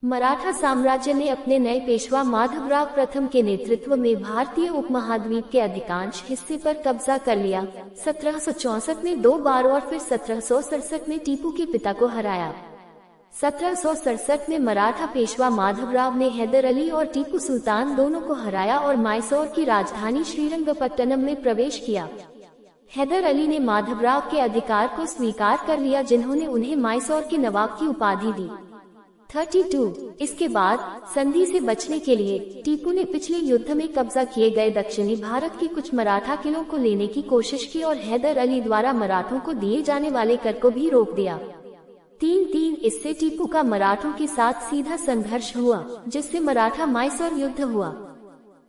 मराठा साम्राज्य ने अपने नए पेशवा माधवराव प्रथम के नेतृत्व में भारतीय उपमहाद्वीप के अधिकांश हिस्से पर कब्जा कर लिया। 1764 में 2 बार और फिर 1767 में टीपू के पिता को हराया। 1767 में मराठा पेशवा माधवराव ने हैदर अली और टीपू सुल्तान दोनों को हराया और मैसूर की राजधानी श्रीरंगपट्टनम में प्रवेश किया। हैदर अली ने माधवराव के अधिकार को स्वीकार कर लिया, जिन्होंने उन्हें मैसूर के नवाब की उपाधि दी। 32 इसके बाद संधि से बचने के लिए टीपू ने पिछले युद्ध में कब्जा किए गए दक्षिणी भारत के कुछ मराठा किलों को लेने की कोशिश की और हैदर अली द्वारा मराठों को दिए जाने वाले कर को भी रोक दिया। 3 इससे टीपू का मराठों के साथ सीधा संघर्ष हुआ, जिससे मराठा मैसूर युद्ध हुआ।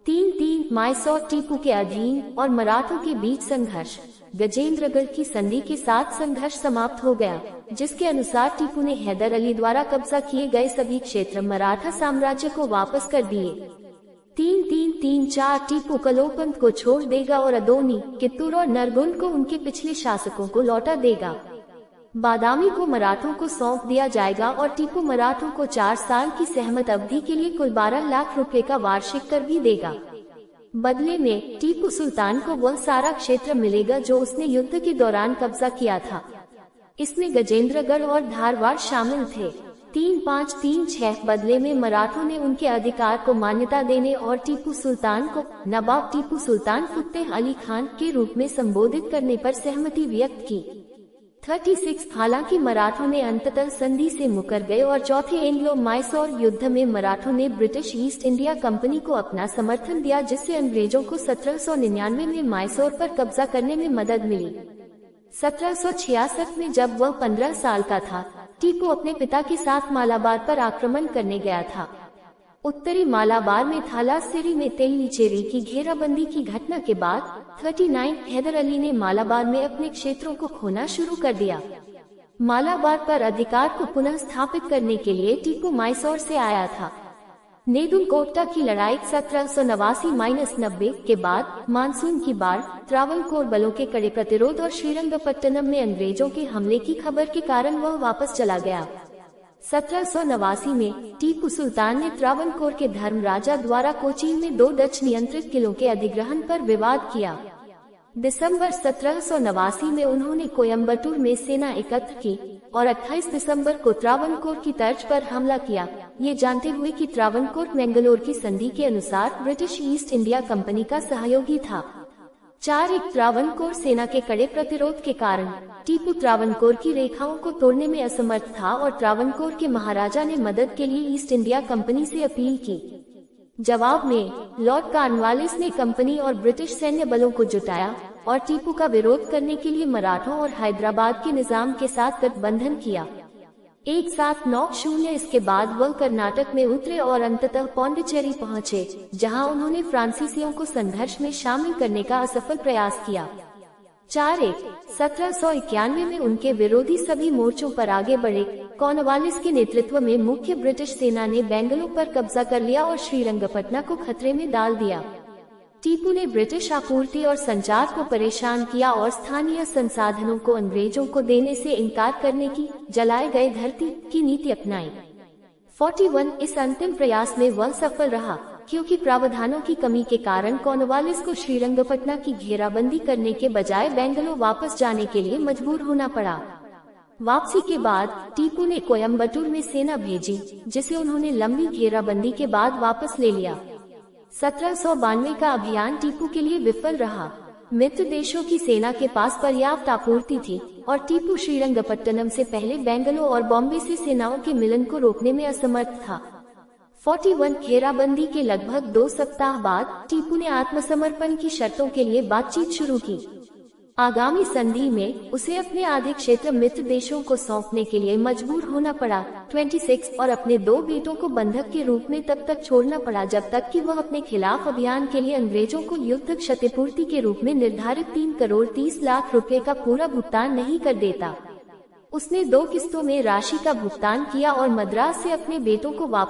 3 मैसूर टीपू के अधीन और मराठों के बीच संघर्ष। गजेंद्रगढ़ की संधि के साथ संघर्ष समाप्त हो गया, जिसके अनुसार टीपू ने हैदर अली द्वारा कब्जा किए गए सभी क्षेत्र मराठा साम्राज्य को वापस कर दिए। 3 टीपू कलोपंत को छोड़ देगा और अदोनी, कित्तूर और नरगुंड को उनके पिछले शासकों को लौटा देगा। बादामी को मराठों को सौंप दिया जाएगा और टीपू मराठों को 4 साल की सहमत अवधि के लिए कुल 12 लाख रुपए का वार्षिक कर भी देगा। बदले में टीपू सुल्तान को वह सारा क्षेत्र मिलेगा जो उसने युद्ध के दौरान कब्जा किया था। इसमें गजेंद्रगढ़ और धारवाड़ शामिल थे। 3 बदले में मराठों ने उनके अधिकार को मान्यता देने और टीपू सुल्तान को नवाब टीपू सुल्तान फतेह अली खान के रूप में संबोधित करने पर सहमति व्यक्त की। 36 हालांकि मराठों ने अंततः संधि से मुकर गए और चौथे एंग्लो मैसूर युद्ध में मराठों ने ब्रिटिश ईस्ट इंडिया कंपनी को अपना समर्थन दिया, जिससे अंग्रेजों को 1799 में मैसूर पर कब्जा करने में मदद मिली। 1766 में जब वह 15 साल का था, टीपू अपने पिता के साथ मालाबार पर आक्रमण करने गया था। उत्तरी मालाबार में थालासेरी में तेलीचेरी की घेराबंदी की घटना के बाद 39 हैदर अली ने मालाबार में अपने क्षेत्रों को खोना शुरू कर दिया। मालाबार पर अधिकार को पुनः स्थापित करने के लिए टीपू मैसूर से आया था। नेदुनकोट्टा की लड़ाई 1789-90 के बाद मानसून की बाढ़, त्रावणकोर बलों के कड़े प्रतिरोध और श्रीरंगपट्टनम में अंग्रेजों के हमले की खबर के कारण वह वापस चला गया। 1789 में टीपू सुल्तान ने त्रावणकोर के धर्मराजा द्वारा कोचीन में 2 डच नियंत्रित किलों के अधिग्रहण पर विवाद किया। दिसंबर 1789 में उन्होंने कोयम्बटूर में सेना एकत्र की और 28 दिसंबर को त्रावणकोर की तर्ज पर हमला किया, ये जानते हुए कि त्रावणकोर मैंगलोर की संधि के अनुसार ब्रिटिश ईस्ट इंडिया कंपनी का सहयोगी था। 4 त्रावणकोर सेना के कड़े प्रतिरोध के कारण टीपू त्रावणकोर की रेखाओं को तोड़ने में असमर्थ था और त्रावणकोर के महाराजा ने मदद के लिए ईस्ट इंडिया कंपनी से अपील की। जवाब में लॉर्ड कॉर्नवालिस ने कंपनी और ब्रिटिश सैन्य बलों को जुटाया और टीपू का विरोध करने के लिए मराठों और हैदराबाद के निजाम के साथ गठबंधन किया। 1790 इसके बाद वह कर्नाटक में उतरे और अंततः पौंडीचेरी पहुंचे, जहां उन्होंने फ्रांसीसियों को संघर्ष में शामिल करने का असफल प्रयास किया। 1791 में उनके विरोधी सभी मोर्चों पर आगे बढ़े। कॉर्नवालिस के नेतृत्व में मुख्य ब्रिटिश सेना ने बेंगलुरु पर कब्जा कर लिया और श्रीरंगपट्टनम को खतरे में डाल दिया। टीपू ने ब्रिटिश आपूर्ति और संचार को परेशान किया और स्थानीय संसाधनों को अंग्रेजों को देने से इनकार करने की जलाए गए धरती की नीति अपनाई। 41 इस अंतिम प्रयास में वह सफल रहा, क्योंकि प्रावधानों की कमी के कारण कॉर्नवालिस को श्रीरंगपट्टनम की घेराबंदी करने के बजाय बेंगलुरु वापस जाने के लिए मजबूर होना पड़ा। वापसी के बाद टीपू ने कोयम्बटूर में सेना भेजी, जिसे उन्होंने लंबी घेराबंदी के बाद वापस ले लिया। 1792 का अभियान टीपू के लिए विफल रहा। मित्र देशों की सेना के पास पर्याप्त आपूर्ति थी और टीपू श्रीरंगपट्टनम से पहले बेंगलुरु और बॉम्बे से सेनाओं के मिलन को रोकने में असमर्थ था। 41 घेराबंदी के लगभग 2 सप्ताह बाद टीपू ने आत्मसमर्पण की शर्तों के लिए बातचीत शुरू की। आगामी संधि में उसे अपने आधे क्षेत्र मित्र देशों को सौंपने के लिए मजबूर होना पड़ा। 26 और अपने 2 बेटों को बंधक के रूप में तब तक छोड़ना पड़ा जब तक कि वह अपने खिलाफ अभियान के लिए अंग्रेजों को युद्ध क्षतिपूर्ति के रूप में निर्धारित 3 करोड़ 30 लाख रुपए का पूरा भुगतान नहीं कर देता। उसने 2 किस्तों में राशि का भुगतान किया और मद्रास से अपने बेटों को वापस